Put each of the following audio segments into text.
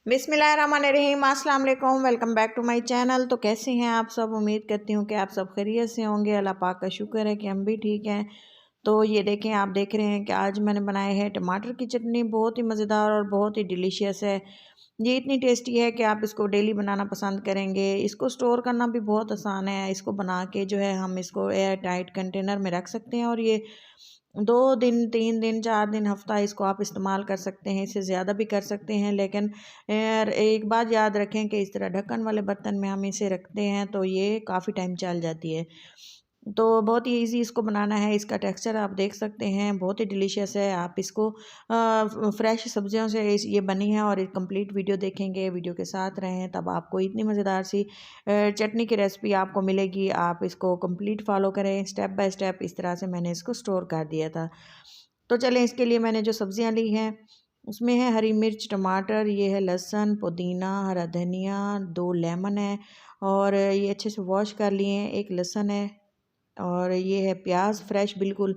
बिस्मिल्लाहिर्रहमानिर्रहीम, अस्सलाम वालेकुम। Welcome back to my channel. तो कैसे हैं आप सब? उम्मीद करती हूँ कि आप सब खैरियत से होंगे। अल्लाह पाक का शुक्र है कि हम भी ठीक हैं। तो ये देखें, आप देख रहे हैं कि आज मैंने बनाए हैं टमाटर की चटनी। बहुत ही मज़ेदार और बहुत ही डिलीशियस है। ये इतनी टेस्टी है कि आप इसको डेली बनाना पसंद करेंगे। इसको स्टोर करना भी बहुत आसान है। इसको बना के जो है हम इसको एयर टाइट कंटेनर में रख सकते हैं और ये 2 दिन 3 दिन 4 दिन हफ्ता इसको आप इस्तेमाल कर सकते हैं। इससे ज़्यादा भी कर सकते हैं, लेकिन एक बात याद रखें कि इस तरह ढक्कन वाले बर्तन में हम इसे रखते हैं तो ये काफ़ी टाइम चल जाती है। तो बहुत ही इजी इसको बनाना है। इसका टेक्सचर आप देख सकते हैं, बहुत ही डिलीशियस है। आप इसको फ्रेश सब्जियों से ये बनी है और कंप्लीट वीडियो देखेंगे, वीडियो के साथ रहें, तब आपको इतनी मज़ेदार सी चटनी की रेसिपी आपको मिलेगी। आप इसको कंप्लीट फॉलो करें स्टेप बाय स्टेप। इस तरह से मैंने इसको स्टोर कर दिया था। तो चलें, इसके लिए मैंने जो सब्जियां ली हैं उसमें है हरी मिर्च, टमाटर, ये है लहसुन, पुदीना, हरा धनिया, 2 लेमन है और ये अच्छे से वॉश कर लिए हैं। एक लहसुन है और ये है प्याज फ्रेश बिल्कुल।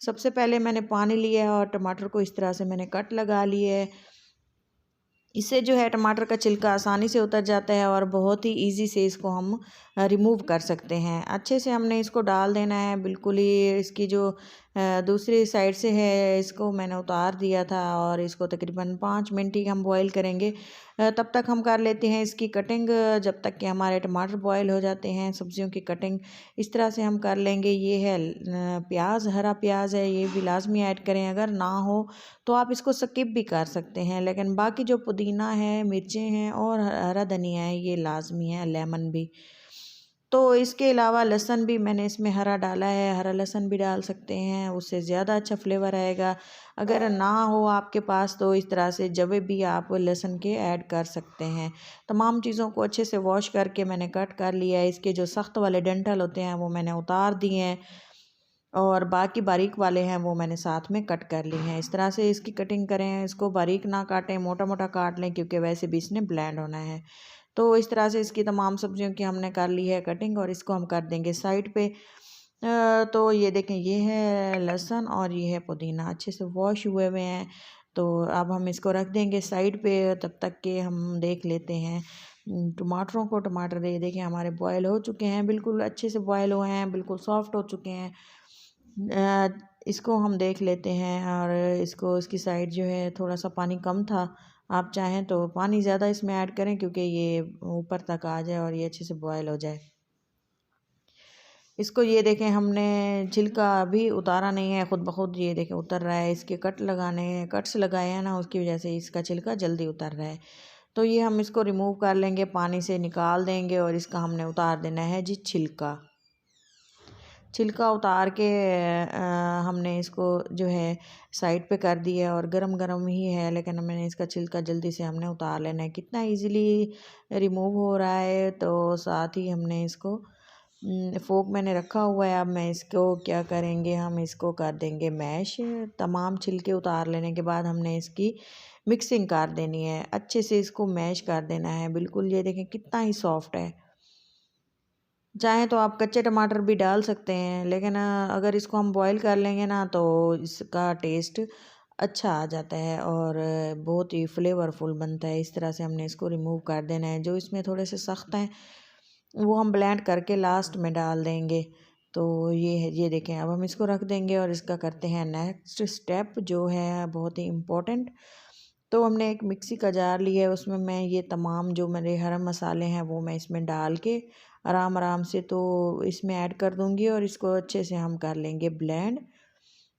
सबसे पहले मैंने पानी लिया है और टमाटर को इस तरह से मैंने कट लगा लिए है। इससे जो है टमाटर का छिलका आसानी से उतर जाता है और बहुत ही इजी से इसको हम रिमूव कर सकते हैं। अच्छे से हमने इसको डाल देना है बिल्कुल ही। इसकी जो दूसरी साइड से है इसको मैंने उतार दिया था और इसको तकरीबन 5 मिनट ही हम बॉईल करेंगे। तब तक हम कर लेते हैं इसकी कटिंग। जब तक कि हमारे टमाटर बॉईल हो जाते हैं, सब्जियों की कटिंग इस तरह से हम कर लेंगे। ये है प्याज, हरा प्याज है, ये भी लाजमी ऐड करें। अगर ना हो तो आप इसको स्किप भी कर सकते हैं, लेकिन बाकी जो पुदीना है, मिर्चें हैं और हरा धनिया है ये लाजमी है, लेमन भी। तो इसके अलावा लहसुन भी मैंने इसमें हरा डाला है, हरा लहसुन भी डाल सकते हैं, उससे ज़्यादा अच्छा फ्लेवर आएगा। अगर ना हो आपके पास तो इस तरह से जवे भी आप लहसुन के ऐड कर सकते हैं। तमाम चीज़ों को अच्छे से वॉश करके मैंने कट कर लिया है। इसके जो सख्त वाले डंठल होते हैं वो मैंने उतार दिए हैं और बाकी बारीक वाले हैं वो मैंने साथ में कट कर ली हैं। इस तरह से इसकी कटिंग करें। इसको बारीक ना काटें, मोटा मोटा काट लें, क्योंकि वैसे भी इसने ब्लेंड होना है। तो इस तरह से इसकी तमाम सब्जियों की हमने कर ली है कटिंग और इसको हम कर देंगे साइड पे। तो ये देखें, ये है लहसुन और ये है पुदीना, अच्छे से वॉश हुए हुए हैं। तो अब हम इसको रख देंगे साइड पे तब तक के हम देख लेते हैं टमाटरों को। टमाटर ये देखें हमारे बॉयल हो चुके हैं, बिल्कुल अच्छे से बॉयल हुए हैं, बिल्कुल सॉफ्ट हो चुके हैं। इसको हम देख लेते हैं और इसको इसकी साइड जो है थोड़ा सा पानी कम था। आप चाहें तो पानी ज़्यादा इसमें ऐड करें क्योंकि ये ऊपर तक आ जाए और ये अच्छे से बॉयल हो जाए। इसको ये देखें, हमने छिलका अभी उतारा नहीं है, खुद ब खुद ये देखें उतर रहा है। इसके कट्स लगाए हैं ना, उसकी वजह से इसका छिलका जल्दी उतर रहा है। तो ये हम इसको रिमूव कर लेंगे, पानी से निकाल देंगे और इसका हमने उतार देना है जी छिलका। छिलका उतार के हमने इसको जो है साइड पे कर दिया है और गरम गरम ही है, लेकिन मैंने इसका छिलका जल्दी से हमने उतार लेना है। कितना इजीली रिमूव हो रहा है। तो साथ ही हमने इसको फोक मैंने रखा हुआ है। अब मैं इसको क्या करेंगे, हम इसको कर देंगे मैश। तमाम छिलके उतार लेने के बाद हमने इसकी मिक्सिंग कर देनी है, अच्छे से इसको मैश कर देना है बिल्कुल। ये देखें कितना ही सॉफ्ट है। चाहें तो आप कच्चे टमाटर भी डाल सकते हैं, लेकिन अगर इसको हम बॉईल कर लेंगे ना तो इसका टेस्ट अच्छा आ जाता है और बहुत ही फ्लेवरफुल बनता है। इस तरह से हमने इसको रिमूव कर देना है। जो इसमें थोड़े से सख्त हैं वो हम ब्लेंड करके लास्ट में डाल देंगे। तो ये है, ये देखें, अब हम इसको रख देंगे और इसका करते हैं नेक्स्ट स्टेप जो है बहुत ही इम्पोर्टेंट। तो हमने एक मिक्सी का जार लिया है, उसमें मैं ये तमाम जो मेरे हरे मसाले हैं वो मैं इसमें डाल के आराम आराम से तो इसमें ऐड कर दूंगी और इसको अच्छे से हम कर लेंगे ब्लेंड।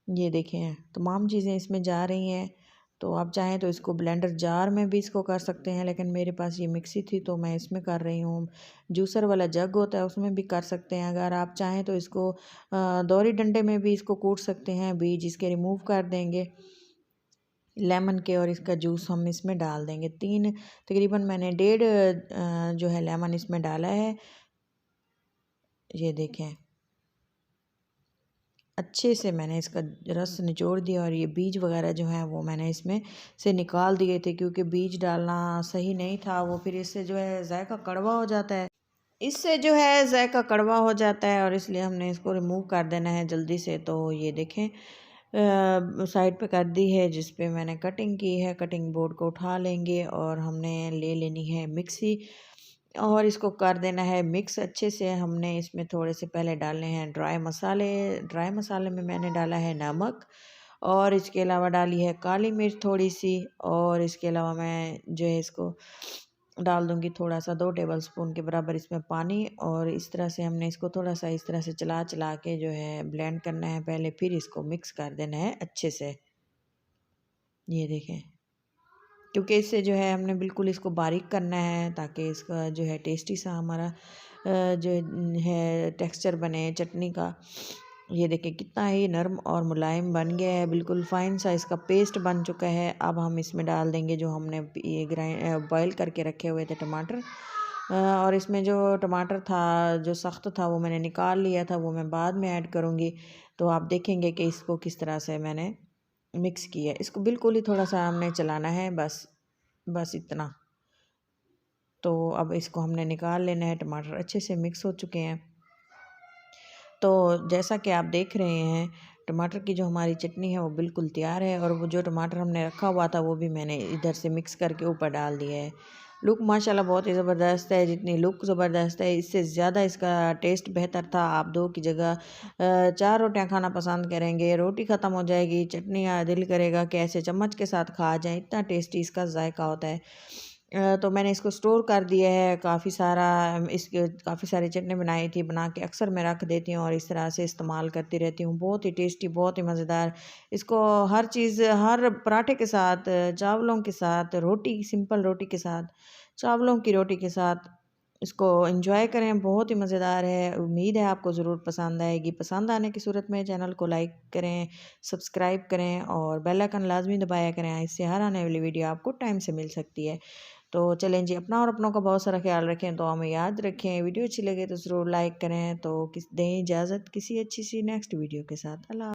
ये देखें तमाम चीज़ें इसमें जा रही हैं। तो आप चाहें तो इसको ब्लेंडर जार में भी इसको कर सकते हैं, लेकिन मेरे पास ये मिक्सी थी तो मैं इसमें कर रही हूँ। जूसर वाला जग होता है उसमें भी कर सकते हैं। अगर आप चाहें तो इसको दोहरी डंडे में भी इसको कूट सकते हैं, बीज इसके रिमूव कर देंगे लेमन के और इसका जूस हम इसमें डाल देंगे। तकरीबन मैंने 1.5 जो है लेमन इसमें डाला है। ये देखें अच्छे से मैंने इसका रस निचोड़ दिया और ये बीज वगैरह जो है वो मैंने इसमें से निकाल दिए थे, क्योंकि बीज डालना सही नहीं था। वो फिर इससे जो है जायका कड़वा हो जाता है, इससे जो है जायका कड़वा हो जाता है और इसलिए हमने इसको रिमूव कर देना है जल्दी से। तो ये देखें साइड पे कर दी है, जिस पे मैंने कटिंग की है। कटिंग बोर्ड को उठा लेंगे और हमने ले लेनी है मिक्सी और इसको कर देना है मिक्स अच्छे से। हमने इसमें थोड़े से पहले डालने हैं ड्राई मसाले। ड्राई मसाले में मैंने डाला है नमक और इसके अलावा डाली है काली मिर्च थोड़ी सी, और इसके अलावा मैं जो है इसको डाल दूंगी थोड़ा सा 2 टेबलस्पून के बराबर इसमें पानी। और इस तरह से हमने इसको थोड़ा सा इस तरह से चला चला के जो है ब्लेंड करना है पहले, फिर इसको मिक्स कर देना है अच्छे से। ये देखें, क्योंकि इससे जो है हमने बिल्कुल इसको बारीक करना है ताकि इसका जो है टेस्टी सा हमारा जो है टेक्सचर बने चटनी का। ये देखिए कितना ही नरम और मुलायम बन गया है, बिल्कुल फाइन सा इसका पेस्ट बन चुका है। अब हम इसमें डाल देंगे जो हमने ये बॉईल करके रखे हुए थे टमाटर। और इसमें जो टमाटर था जो सख्त था वो मैंने निकाल लिया था, वो मैं बाद में ऐड करूँगी। तो आप देखेंगे कि इसको किस तरह से मैंने मिक्स किया। इसको बिल्कुल ही थोड़ा सा हमने चलाना है, बस इतना। तो अब इसको हमने निकाल लेना है। टमाटर अच्छे से मिक्स हो चुके हैं। तो जैसा कि आप देख रहे हैं टमाटर की जो हमारी चटनी है वो बिल्कुल तैयार है, और वो जो टमाटर हमने रखा हुआ था वो भी मैंने इधर से मिक्स करके ऊपर डाल दिया है। लुक माशाल्लाह बहुत ही ज़बरदस्त है। जितनी लुक ज़बरदस्त है इससे ज़्यादा इसका टेस्ट बेहतर था। आप 2 की जगह 4 रोटियां खाना पसंद करेंगे। रोटी ख़त्म हो जाएगी, चटनी दिल करेगा कि ऐसे चम्मच के साथ खा जाए, इतना टेस्टी इसका जायका होता है। तो मैंने इसको स्टोर कर दिया है काफ़ी सारा। काफ़ी सारी चटनी बनाई थी, बना के अक्सर मैं रख देती हूँ और इस तरह से इस्तेमाल करती रहती हूँ। बहुत ही टेस्टी, बहुत ही मज़ेदार। इसको हर चीज़, हर पराठे के साथ, चावलों के साथ, रोटी, सिंपल रोटी के साथ, चावलों की रोटी के साथ इसको एंजॉय करें। बहुत ही मज़ेदार है। उम्मीद है आपको ज़रूर पसंद आएगी। पसंद आने की सूरत में चैनल को लाइक करें, सब्सक्राइब करें और बेल आइकन लाजमी दबाया करें। इससे हर आने वाली वीडियो आपको टाइम से मिल सकती है। तो चलें जी, अपना और अपनों का बहुत सारा ख्याल रखें, तो हमें याद रखें। वीडियो अच्छी लगे तो ज़रूर लाइक करें। तो दें इजाज़त किसी अच्छी सी नेक्स्ट वीडियो के साथ। अल्लाह।